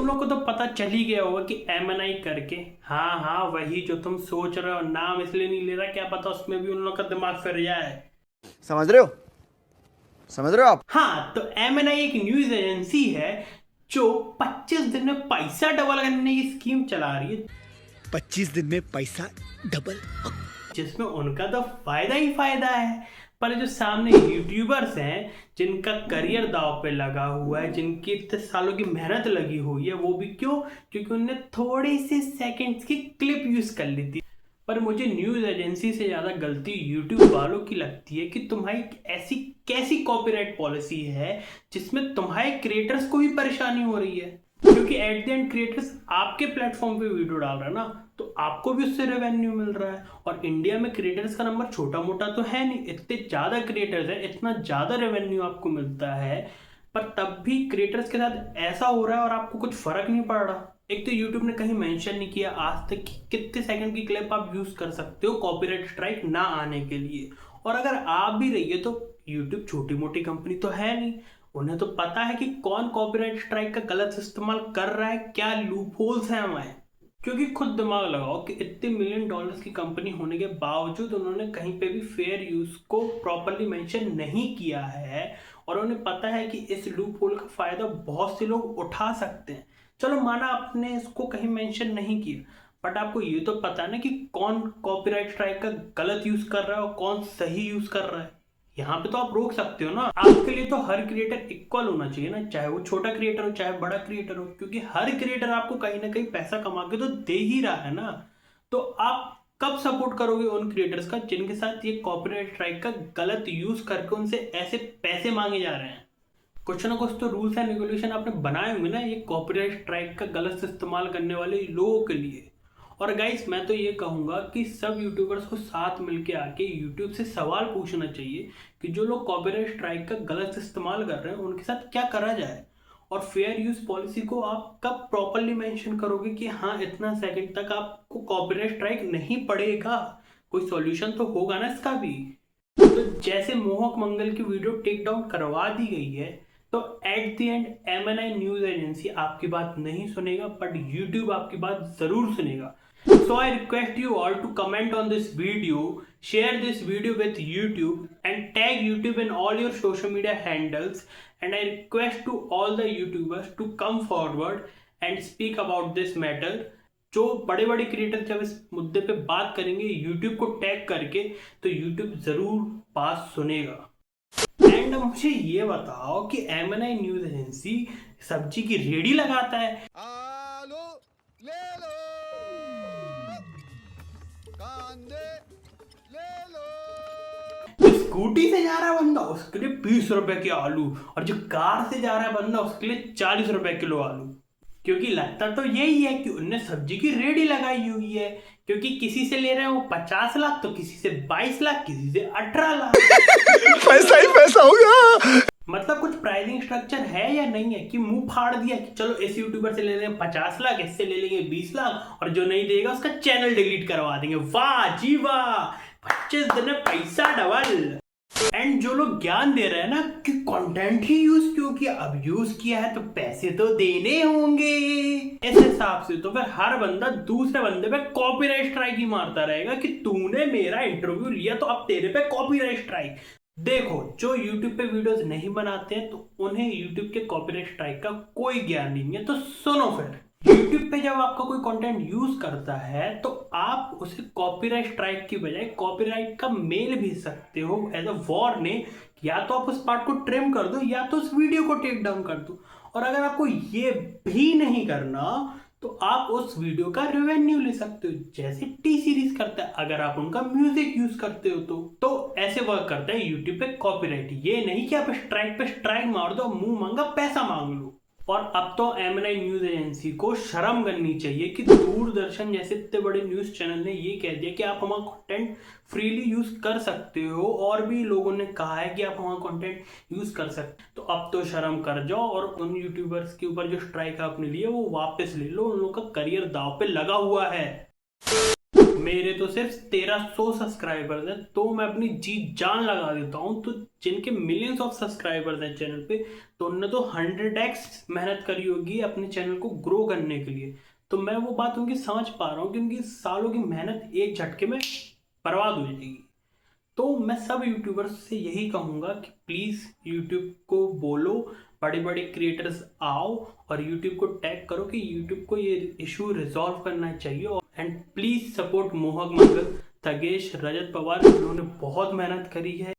लोगों को तो पता चल ही गया होगा कि एमएनआई करके, हाँ हाँ वही जो तुम सोच रहे हो। नाम इसलिए नहीं ले रहा, क्या पता उसमें भी उन लोगों का दिमाग फिर जाए। समझ रहे हो? समझ रहे हो आप? हाँ, तो एमएनआई एक न्यूज एजेंसी है जो 25 दिन में पैसा डबल करने की स्कीम चला रही है, 25 दिन में पैसा डबल। जिसमें उनका तो फायदा ही फायदा है। पर जो सामने यूट्यूबर्स हैं जिनका करियर दांव पे लगा हुआ है, जिनकी इतने सालों की मेहनत लगी हुई है, वो भी क्यों? क्योंकि उनने थोड़े से सेकंड्स की क्लिप यूज कर ली थी। पर मुझे न्यूज एजेंसी से ज्यादा गलती यूट्यूब वालों की लगती है कि तुम्हारी ऐसी कैसी कॉपीराइट पॉलिसी है जिसमें तुम्हारे क्रिएटर्स को भी परेशानी हो रही है। क्योंकि एट द एंड क्रिएटर्स आपके प्लेटफॉर्म पे वीडियो डाल रहा है ना, तो आपको भी उससे रेवेन्यू मिल रहा है। और इंडिया में क्रिएटर्स का नंबर छोटा मोटा तो है नहीं, इतने ज्यादा क्रिएटर्स हैं, इतना ज्यादा रेवेन्यू आपको मिलता है। पर तब भी क्रिएटर्स के साथ ऐसा हो रहा है और आपको कुछ फर्क नहीं पड़ रहा। एक तो यूट्यूब ने कहीं मेंशन नहीं किया आज तक कि कितने सेकंड की क्लिप आप यूज कर सकते हो कॉपीराइट स्ट्राइक ना आने के लिए। और अगर आ भी रही है तो यूट्यूब छोटी मोटी कंपनी तो है नहीं, उन्हें तो पता है कि कौन कॉपीराइट स्ट्राइक का गलत इस्तेमाल कर रहा है, क्या लूप होल्स हैं हमारे। क्योंकि खुद दिमाग लगाओ कि इतने मिलियन डॉलर्स की कंपनी होने के बावजूद उन्होंने कहीं पे भी फेयर यूज को प्रॉपरली मेंशन नहीं किया है। और उन्हें पता है कि इस लूप होल का फायदा बहुत से लोग उठा सकते हैं। चलो माना आपने इसको कहीं मेंशन नहीं किया, बट आपको ये तो पता है ना कि कौन कॉपीराइट स्ट्राइक का गलत यूज कर रहा है और कौन सही यूज कर रहा है। यहाँ पे तो आप रोक सकते हो ना। आपके लिए तो हर क्रिएटर इक्वल होना चाहिए ना, चाहे वो छोटा क्रिएटर हो चाहे बड़ा क्रिएटर हो, क्योंकि हर क्रिएटर आपको कहीं ना कहीं पैसा कमा के तो दे ही रहा है ना। तो आप कब सपोर्ट करोगे उन क्रिएटर्स का जिनके साथ ये कॉपीराइट स्ट्राइक का गलत यूज करके उनसे ऐसे पैसे मांगे जा रहे हैं? कुछ ना कुछ तो रूल्स एंड रेगुलेशन आपने बनाए होंगे ना ये कॉपीराइट स्ट्राइक का गलत इस्तेमाल करने वाले लोगों के लिए। और गाइस मैं तो ये कहूंगा कि सब यूट्यूबर्स को साथ मिलके आके यूट्यूब से सवाल पूछना चाहिए कि जो लोग कॉपीराइट स्ट्राइक का गलत इस्तेमाल कर रहे हैं उनके साथ क्या करा जाए। और फेयर यूज पॉलिसी को आप कब प्रॉपरली मेंशन करोगे कि हाँ इतना सेकंड तक आपको कॉपीराइट स्ट्राइक नहीं पड़ेगा? कोई सॉल्यूशन तो होगा ना इसका भी। तो जैसे मोहक मंगल की वीडियो टेक डाउन करवा दी गई है, तो at the end एमएनआई news agency आपकी बात नहीं सुनेगा, बट यूट्यूब आपकी बात जरूर सुनेगा। So I request you all to comment on this video, share this video with YouTube and tag YouTube in all your social media handles. And I request to all the YouTubers to come forward and speak about this matter. जो बड़े बड़े creator जब इस मुद्दे पे बात करेंगे YouTube को टैग करके, तो YouTube जरूर बात सुनेगा। एंड मुझे ये बताओ कि एमएनआई न्यूज एजेंसी सब्जी की रेडी लगाता है, आलू ले लो, कांदे ले लो। जो स्कूटी से जा रहा है बंदा उसके लिए 20 रुपए के आलू, और जो कार से जा रहा है बंदा उसके लिए 40 रुपए किलो आलू। क्योंकि लगता तो यही है कि उनने सब्जी की रेडी लगाई हुई है। क्योंकि किसी से ले रहे हैं वो 50 लाख, तो किसी से 22 लाख, किसी से 18 लाख। पैसा ही पैसा होगा। मतलब कुछ प्राइसिंग स्ट्रक्चर है या नहीं है कि मुंह फाड़ दिया कि चलो इस यूट्यूबर से ले लेंगे 50 लाख, इससे ले लेंगे 20 लाख, और जो नहीं देगा उसका चैनल डिलीट करवा देंगे। वाह जी वाह, 25 दिन में पैसा डबल। एंड जो लोग ज्ञान दे रहे हैं ना कि कंटेंट ही यूज क्यों किया, अब यूज किया है तो पैसे तो देने होंगे, इस हिसाब से तो फिर हर बंदा दूसरे बंदे पे कॉपीराइट स्ट्राइक ही मारता रहेगा कि तूने मेरा इंटरव्यू लिया तो अब तेरे पे कॉपीराइट स्ट्राइक। देखो जो YouTube पे वीडियोस नहीं बनाते हैं तो उन्हें YouTube के कॉपीराइट स्ट्राइक का कोई ज्ञान नहीं है। तो सुनो, फिर YouTube पे जब आपका कोई कंटेंट यूज करता है तो आप उसे कॉपीराइट स्ट्राइक की बजाय कॉपीराइट का मेल भेज सकते हो एज अ वार्निंग। या तो आप उस पार्ट को ट्रिम कर दो या तो उस वीडियो को टेक डाउन कर दो। और अगर आपको ये भी नहीं करना तो आप उस वीडियो का रेवेन्यू ले सकते हो, जैसे टी सीरीज करता है अगर आप उनका म्यूजिक यूज करते हो तो ऐसे वर्क करता है यूट्यूब पे कॉपीराइट। ये नहीं कि आप स्ट्राइक पे स्ट्राइक मार दो, मुंह मांगा पैसा मांग लो। और अब तो एमएनआई न्यूज एजेंसी को शर्म करनी चाहिए कि दूरदर्शन जैसे इतने बड़े न्यूज चैनल ने ये कह दिया कि आप हमारा कंटेंट फ्रीली यूज कर सकते हो, और भी लोगों ने कहा है कि आप हमारा कंटेंट यूज कर सकते, तो अब तो शर्म कर जाओ और उन यूट्यूबर्स के ऊपर जो स्ट्राइक आपने लिया वो वापस ले लो। उन लोगों का करियर दांव पे लगा हुआ है। मेरे तो सिर्फ 1300 सब्सक्राइबर्स हैं, तो मैं अपनी जी जान लगा देता हूँ। तो जिनके मिलियंस ऑफ सब्सक्राइबर्स हैं चैनल पे, तो उन्होंने तो 100x मेहनत करी होगी अपने चैनल को ग्रो करने के लिए। तो मैं वो बात उनकी समझ पा रहा हूँ कि उनकी सालों की मेहनत एक झटके में बर्बाद हो जाएगी। तो मैं सब यूट्यूबर्स से यही कहूँगा कि प्लीज़ यूट्यूब को बोलो, बड़े बड़े क्रिएटर्स आओ और यूट्यूब को टैग करो कि यूट्यूब को ये इशू रिजॉल्व करना चाहिए। एंड प्लीज़ सपोर्ट मोहक मंगल, तगेश, रजत पवार, जिन्होंने बहुत मेहनत करी है।